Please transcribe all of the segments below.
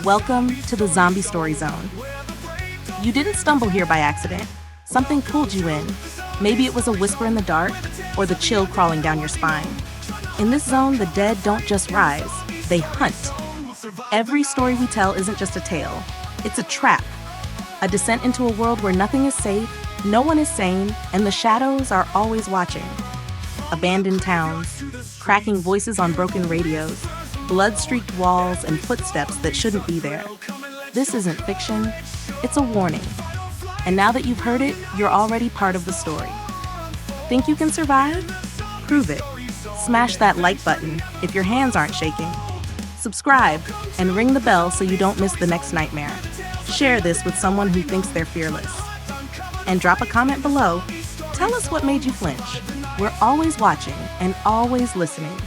Welcome to the Zombie Story Zone. You didn't stumble here by accident. Something pulled you in. Maybe it was a whisper in the dark or the chill crawling down your spine. In this zone, the dead don't just rise, they hunt. Every story we tell isn't just a tale, it's a trap. A descent into a world where nothing is safe, no one is sane, and the shadows are always watching. Abandoned towns, cracking voices on broken radios, blood-streaked walls, and footsteps that shouldn't be there. This isn't fiction, it's a warning. And now that you've heard it, you're already part of the story. Think you can survive? Prove it. Smash that like button if your hands aren't shaking. Subscribe and ring the bell so you don't miss the next nightmare. Share this with someone who thinks they're fearless. And drop a comment below. Tell us what made you flinch. We're always watching and always listening.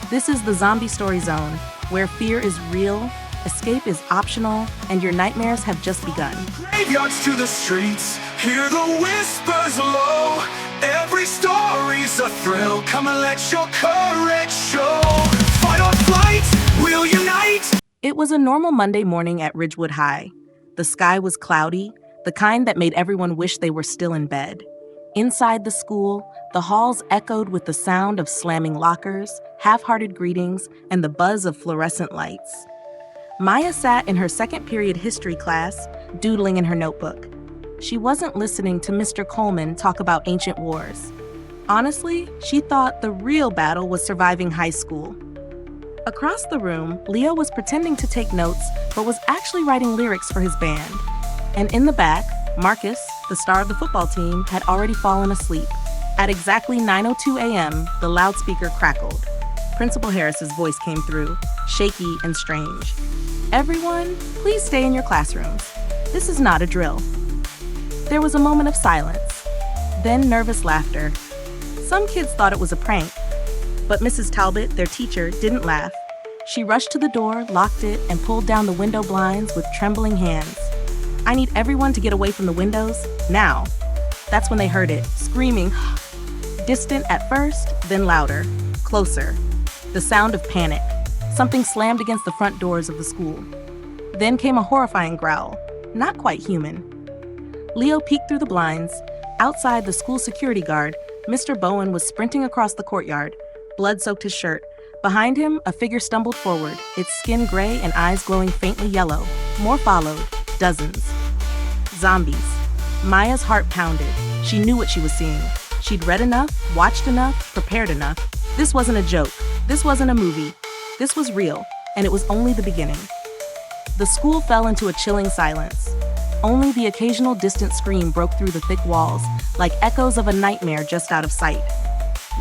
This is the Zombie Story Zone, where fear is real, escape is optional, and your nightmares have just begun. Graveyards to the streets, hear the whispers low. Every story's a thrill, come and let your courage show. Fight or flight, we'll unite. It was a normal Monday morning at Ridgewood High. The sky was cloudy, the kind that made everyone wish they were still in bed. Inside the school, the halls echoed with the sound of slamming lockers, half-hearted greetings, and the buzz of fluorescent lights. Maya sat in her second period history class, doodling in her notebook. She wasn't listening to Mr. Coleman talk about ancient wars. Honestly, she thought the real battle was surviving high school. Across the room, Leo was pretending to take notes, but was actually writing lyrics for his band. And in the back, Marcus, the star of the football team, had already fallen asleep. At exactly 9:02 a.m., the loudspeaker crackled. Principal Harris's voice came through, shaky and strange. "Everyone, please stay in your classrooms. This is not a drill." There was a moment of silence, then nervous laughter. Some kids thought it was a prank, but Mrs. Talbot, their teacher, didn't laugh. She rushed to the door, locked it, and pulled down the window blinds with trembling hands. "I need everyone to get away from the windows, now." That's when they heard it, screaming, distant at first, then louder, closer. The sound of panic. Something slammed against the front doors of the school. Then came a horrifying growl, not quite human. Leo peeked through the blinds. Outside, the school security guard, Mr. Bowen, was sprinting across the courtyard. Blood soaked his shirt. Behind him, a figure stumbled forward, its skin gray and eyes glowing faintly yellow. More followed, dozens. Zombies. Maya's heart pounded. She knew what she was seeing. She'd read enough, watched enough, prepared enough. This wasn't a joke. This wasn't a movie. This was real, and it was only the beginning. The school fell into a chilling silence. Only the occasional distant scream broke through the thick walls, like echoes of a nightmare just out of sight.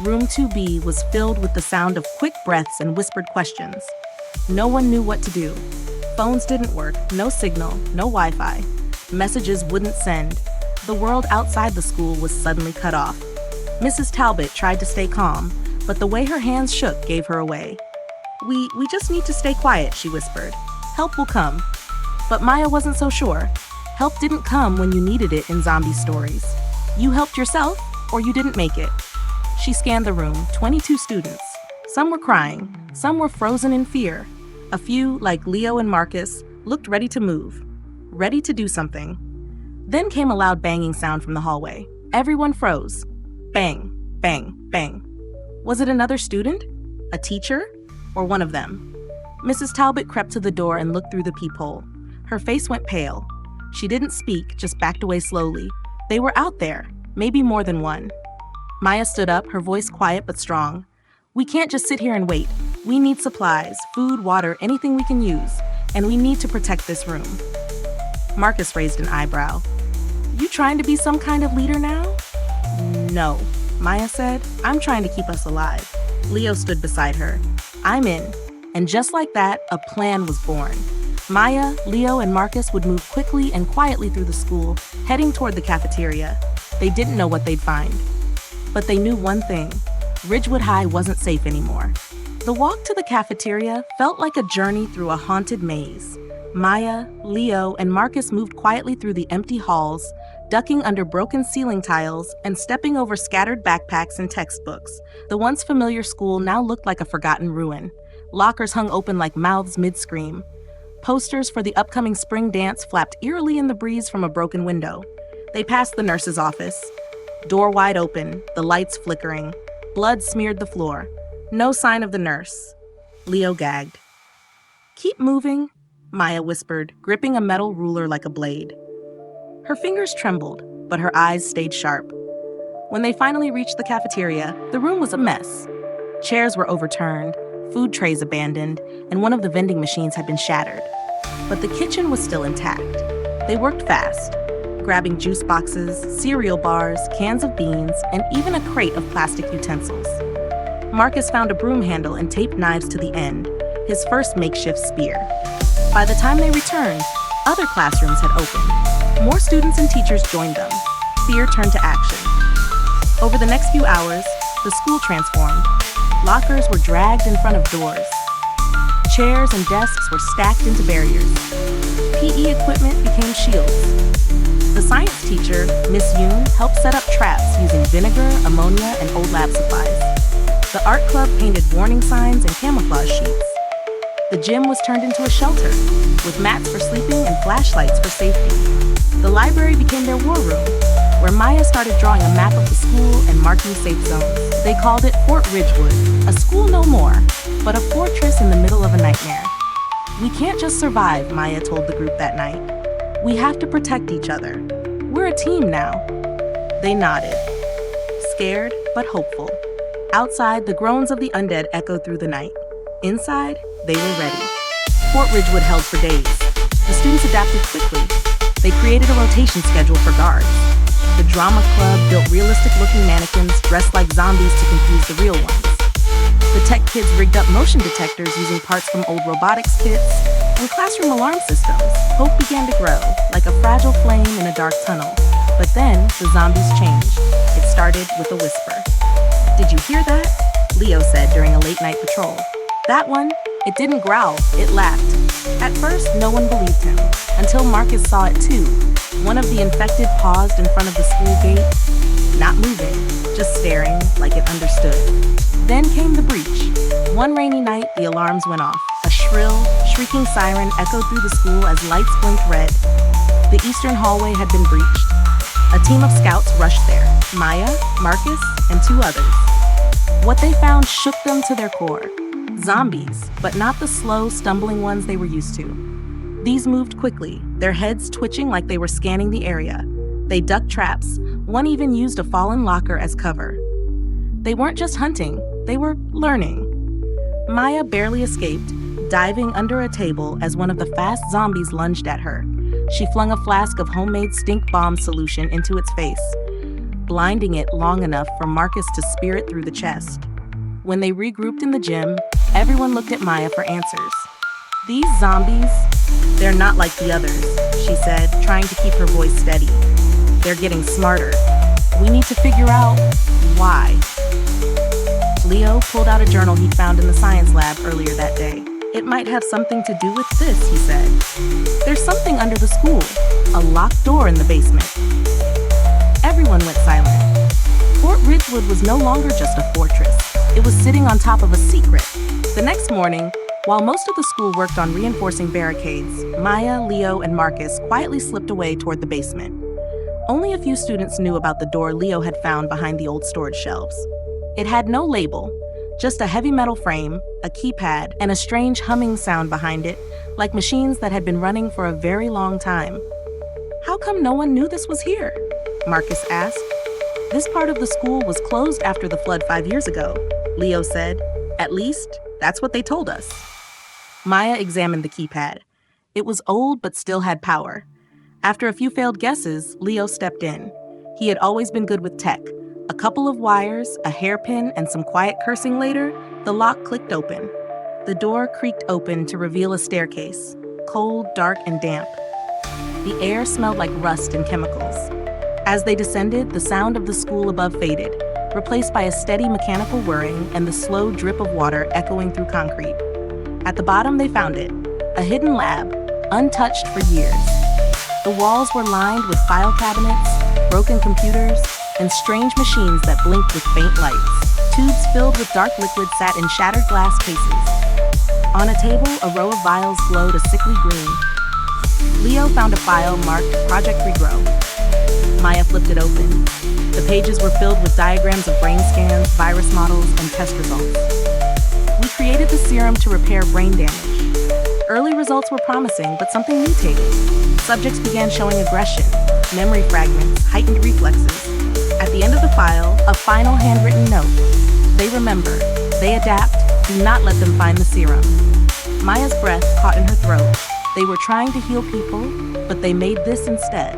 Room 2B was filled with the sound of quick breaths and whispered questions. No one knew what to do. Phones didn't work, no signal, no Wi-Fi. Messages wouldn't send. The world outside the school was suddenly cut off. Mrs. Talbot tried to stay calm, but the way her hands shook gave her away. We just need to stay quiet," she whispered. "Help will come." But Maya wasn't so sure. Help didn't come when you needed it in zombie stories. You helped yourself, or you didn't make it. She scanned the room, 22 students. Some were crying, some were frozen in fear. A few, like Leo and Marcus, looked ready to move, ready to do something. Then came a loud banging sound from the hallway. Everyone froze. Bang, bang, bang. Was it another student? A teacher? Or one of them? Mrs. Talbot crept to the door and looked through the peephole. Her face went pale. She didn't speak, just backed away slowly. They were out there, maybe more than one. Maya stood up, her voice quiet but strong. "We can't just sit here and wait. We need supplies, food, water, anything we can use. And we need to protect this room." Marcus raised an eyebrow. "You trying to be some kind of leader now?" "No," Maya said. "I'm trying to keep us alive." Leo stood beside her. "I'm in." And just like that, a plan was born. Maya, Leo, and Marcus would move quickly and quietly through the school, heading toward the cafeteria. They didn't know what they'd find. But they knew one thing. Ridgewood High wasn't safe anymore. The walk to the cafeteria felt like a journey through a haunted maze. Maya, Leo, and Marcus moved quietly through the empty halls, ducking under broken ceiling tiles and stepping over scattered backpacks and textbooks. The once familiar school now looked like a forgotten ruin. Lockers hung open like mouths mid-scream. Posters for the upcoming spring dance flapped eerily in the breeze from a broken window. They passed the nurse's office. Door wide open, the lights flickering. Blood smeared the floor. No sign of the nurse. Leo gagged. "Keep moving," Maya whispered, gripping a metal ruler like a blade. Her fingers trembled, but her eyes stayed sharp. When they finally reached the cafeteria, the room was a mess. Chairs were overturned, food trays abandoned, and one of the vending machines had been shattered. But the kitchen was still intact. They worked fast, grabbing juice boxes, cereal bars, cans of beans, and even a crate of plastic utensils. Marcus found a broom handle and taped knives to the end, his first makeshift spear. By the time they returned, other classrooms had opened. More students and teachers joined them. Fear turned to action. Over the next few hours, the school transformed. Lockers were dragged in front of doors. Chairs and desks were stacked into barriers. PE equipment became shields. The science teacher, Miss Yoon, helped set up traps using vinegar, ammonia, and old lab supplies. The art club painted warning signs and camouflage sheets. The gym was turned into a shelter, with mats for sleeping and flashlights for safety. The library became their war room, where Maya started drawing a map of the school and marking safe zones. They called it Fort Ridgewood, a school no more, but a fortress in the middle of a nightmare. "We can't just survive," Maya told the group that night. "We have to protect each other. We're a team now." They nodded, scared but hopeful. Outside, the groans of the undead echoed through the night. Inside, they were ready. Fort Ridgewood held for days. The students adapted quickly. They created a rotation schedule for guards. The drama club built realistic-looking mannequins dressed like zombies to confuse the real ones. The tech kids rigged up motion detectors using parts from old robotics kits and classroom alarm systems. Hope began to grow, like a fragile flame in a dark tunnel. But then, the zombies changed. It started with a whisper. "Did you hear that?" Leo said during a late-night patrol. "That one, it didn't growl, it laughed." At first, no one believed him, until Marcus saw it too. One of the infected paused in front of the school gate, not moving, just staring like it understood. Then came the breach. One rainy night, the alarms went off. A shrill, shrieking siren echoed through the school as lights blinked red. The eastern hallway had been breached. A team of scouts rushed there, Maya, Marcus, and 2 others. What they found shook them to their core. Zombies, but not the slow, stumbling ones they were used to. These moved quickly, their heads twitching like they were scanning the area. They ducked traps. One even used a fallen locker as cover. They weren't just hunting, they were learning. Maya barely escaped, diving under a table as one of the fast zombies lunged at her. She flung a flask of homemade stink bomb solution into its face, blinding it long enough for Marcus to spear it through the chest. When they regrouped in the gym, everyone looked at Maya for answers. "These zombies, they're not like the others," she said, trying to keep her voice steady. "They're getting smarter. We need to figure out why." Leo pulled out a journal he'd found in the science lab earlier that day. "It might have something to do with this," he said. "There's something under the school, a locked door in the basement." Everyone went silent. Fort Ridgewood was no longer just a fortress. It was sitting on top of a secret. The next morning, while most of the school worked on reinforcing barricades, Maya, Leo, and Marcus quietly slipped away toward the basement. Only a few students knew about the door Leo had found behind the old storage shelves. It had no label, just a heavy metal frame, a keypad, and a strange humming sound behind it, like machines that had been running for a very long time. "How come no one knew this was here?" Marcus asked. "This part of the school was closed after the flood 5 years ago," Leo said. "At least, that's what they told us." Maya examined the keypad. It was old but still had power. After a few failed guesses, Leo stepped in. He had always been good with tech. A couple of wires, a hairpin, and some quiet cursing later, the lock clicked open. The door creaked open to reveal a staircase, cold, dark, and damp. The air smelled like rust and chemicals. As they descended, the sound of the school above faded, replaced by a steady mechanical whirring and the slow drip of water echoing through concrete. At the bottom, they found it, a hidden lab, untouched for years. The walls were lined with file cabinets, broken computers, and strange machines that blinked with faint lights. Tubes filled with dark liquid sat in shattered glass cases. On a table, a row of vials glowed a sickly green. Leo found a file marked Project Regrow. Maya flipped it open. The pages were filled with diagrams of brain scans, virus models, and test results. We created the serum to repair brain damage. Early results were promising, but something mutated. Subjects began showing aggression, memory fragments, heightened reflexes. At the end of the file, a final handwritten note. They remember, they adapt, do not let them find the serum. Maya's breath caught in her throat. They were trying to heal people, but they made this instead.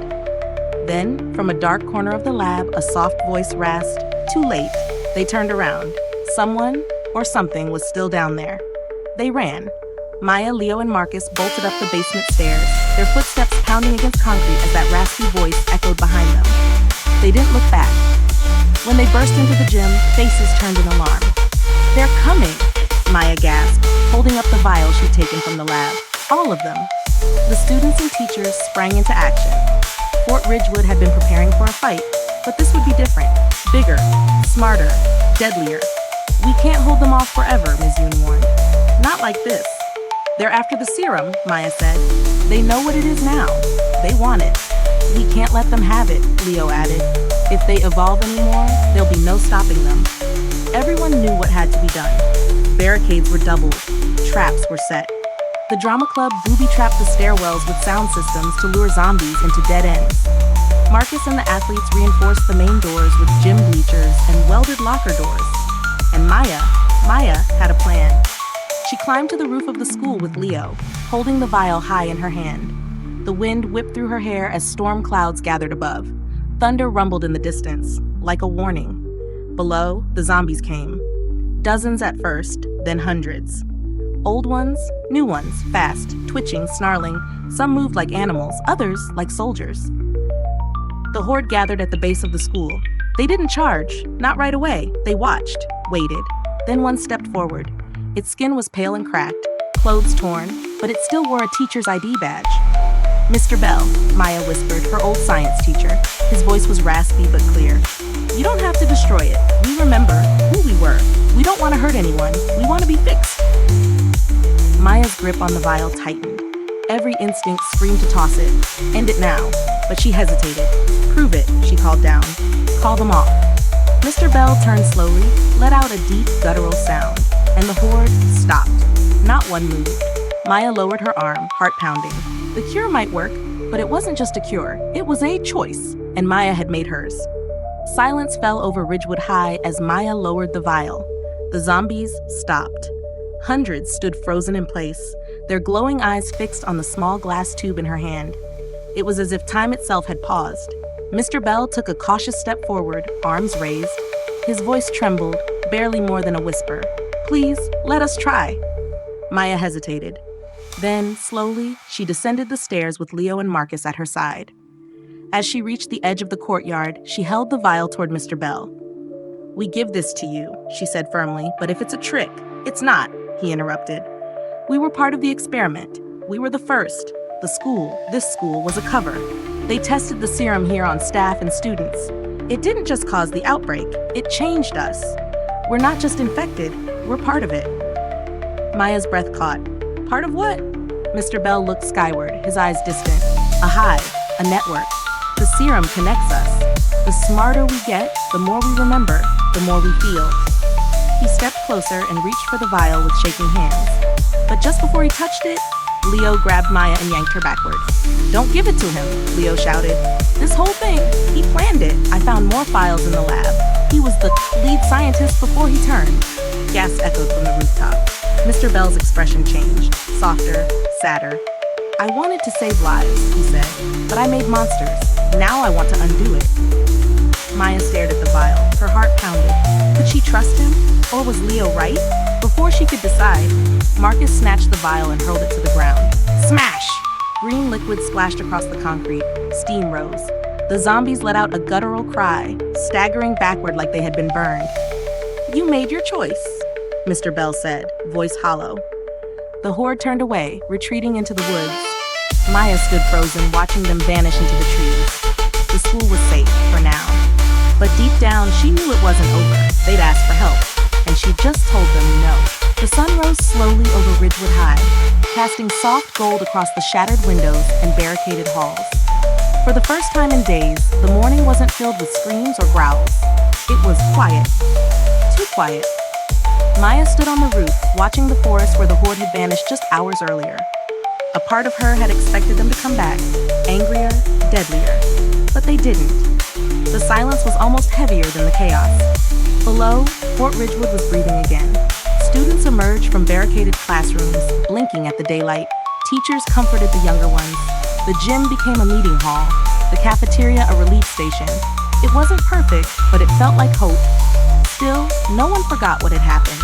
Then, from a dark corner of the lab, a soft voice rasped, "Too late." They turned around. Someone, or something, was still down there. They ran. Maya, Leo, and Marcus bolted up the basement stairs, their footsteps pounding against concrete as that raspy voice echoed behind them. They didn't look back. When they burst into the gym, faces turned in alarm. "They're coming!" Maya gasped, holding up the vial she'd taken from the lab. All of them. The students and teachers sprang into action. Fort Ridgewood had been preparing for a fight, but this would be different. Bigger, smarter, deadlier. "We can't hold them off forever," Ms. Yoon warned. "Not like this." "They're after the serum," Maya said. "They know what it is now. They want it." "We can't let them have it," Leo added. "If they evolve anymore, there'll be no stopping them." Everyone knew what had to be done. Barricades were doubled. Traps were set. The drama club booby-trapped the stairwells with sound systems to lure zombies into dead ends. Marcus and the athletes reinforced the main doors with gym bleachers and welded locker doors. And Maya had a plan. She climbed to the roof of the school with Leo, holding the vial high in her hand. The wind whipped through her hair as storm clouds gathered above. Thunder rumbled in the distance, like a warning. Below, the zombies came. Dozens at first, then hundreds. Old ones, new ones, fast, twitching, snarling. Some moved like animals, others like soldiers. The horde gathered at the base of the school. They didn't charge, not right away. They watched, waited. Then one stepped forward. Its skin was pale and cracked, clothes torn, but it still wore a teacher's ID badge. "Mr. Bell," Maya whispered, her old science teacher. His voice was raspy but clear. "You don't have to destroy it. We remember who we were. We don't want to hurt anyone. We want to be fixed." Maya's grip on the vial tightened. Every instinct screamed to toss it. End it now. But she hesitated. "Prove it," she called down. "Call them off." Mr. Bell turned slowly, let out a deep, guttural sound, and the horde stopped. Not one moved. Maya lowered her arm, heart pounding. The cure might work, but it wasn't just a cure. It was a choice, and Maya had made hers. Silence fell over Ridgewood High as Maya lowered the vial. The zombies stopped. Hundreds stood frozen in place, their glowing eyes fixed on the small glass tube in her hand. It was as if time itself had paused. Mr. Bell took a cautious step forward, arms raised. His voice trembled, barely more than a whisper. "Please, let us try." Maya hesitated. Then, slowly, she descended the stairs with Leo and Marcus at her side. As she reached the edge of the courtyard, she held the vial toward Mr. Bell. "We give this to you," she said firmly, "but if it's a trick, it's not," he interrupted. "We were part of the experiment. We were the first. This school, was a cover. They tested the serum here on staff and students. It didn't just cause the outbreak, it changed us. We're not just infected, we're part of it." Maya's breath caught. "Part of what?" Mr. Bell looked skyward, his eyes distant. "A hive, a network. The serum connects us. The smarter we get, the more we remember, the more we feel." He stepped closer and reached for the vial with shaking hands. But just before he touched it, Leo grabbed Maya and yanked her backward. "Don't give it to him," Leo shouted. "This whole thing, he planned it. I found more files in the lab. He was the lead scientist before he turned." Gasps echoed from the rooftop. Mr. Bell's expression changed, softer, sadder. "I wanted to save lives," he said, "but I made monsters. Now I want to undo it." Maya stared at the vial, her heart pounded. Could she trust him? Or was Leo right? Before she could decide, Marcus snatched the vial and hurled it to the ground. Smash! Green liquid splashed across the concrete. Steam rose. The zombies let out a guttural cry, staggering backward like they had been burned. "You made your choice," Mr. Bell said, voice hollow. The horde turned away, retreating into the woods. Maya stood frozen, watching them vanish into the trees. The school was safe, for now. But deep down, she knew it wasn't over. They'd asked for help, and she just told them no. The sun rose slowly over Ridgewood High, casting soft gold across the shattered windows and barricaded halls. For the first time in days, the morning wasn't filled with screams or growls. It was quiet. Too quiet. Maya stood on the roof, watching the forest where the horde had vanished just hours earlier. A part of her had expected them to come back, angrier, deadlier. But they didn't. The silence was almost heavier than the chaos. Below, Fort Ridgewood was breathing again. Students emerged from barricaded classrooms, blinking at the daylight. Teachers comforted the younger ones. The gym became a meeting hall, the cafeteria a relief station. It wasn't perfect, but it felt like hope. Still, no one forgot what had happened.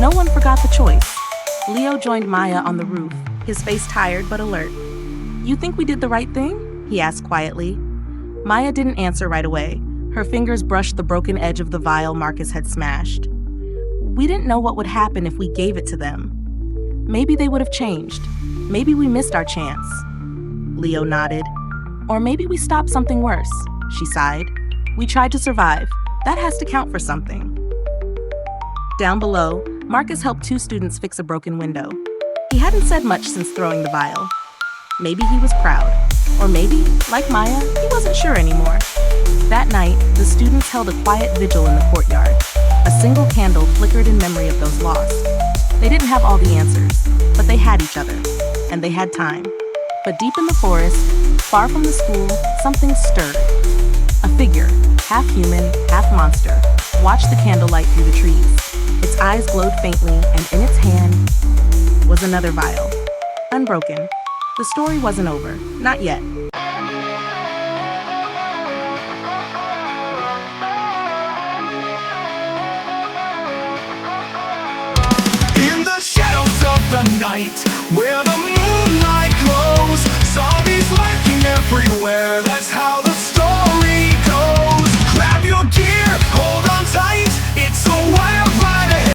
No one forgot the choice. Leo joined Maya on the roof, his face tired but alert. "You think we did the right thing?" he asked quietly. Maya didn't answer right away. Her fingers brushed the broken edge of the vial Marcus had smashed. "We didn't know what would happen if we gave it to them. Maybe they would have changed. Maybe we missed our chance." Leo nodded. "Or maybe we stopped something worse," she sighed. "We tried to survive. That has to count for something." Down below, Marcus helped two students fix a broken window. He hadn't said much since throwing the vial. Maybe he was proud. Or maybe, like Maya, he wasn't sure anymore. That night, the students held a quiet vigil in the courtyard. A single candle flickered in memory of those lost. They didn't have all the answers, but they had each other, and they had time. But deep in the forest, far from the school, something stirred. A figure, half human, half monster, watched the candlelight through the trees. Its eyes glowed faintly, and in its hand was another vial. Unbroken. The story wasn't over. Not yet. In the shadows of the night, where the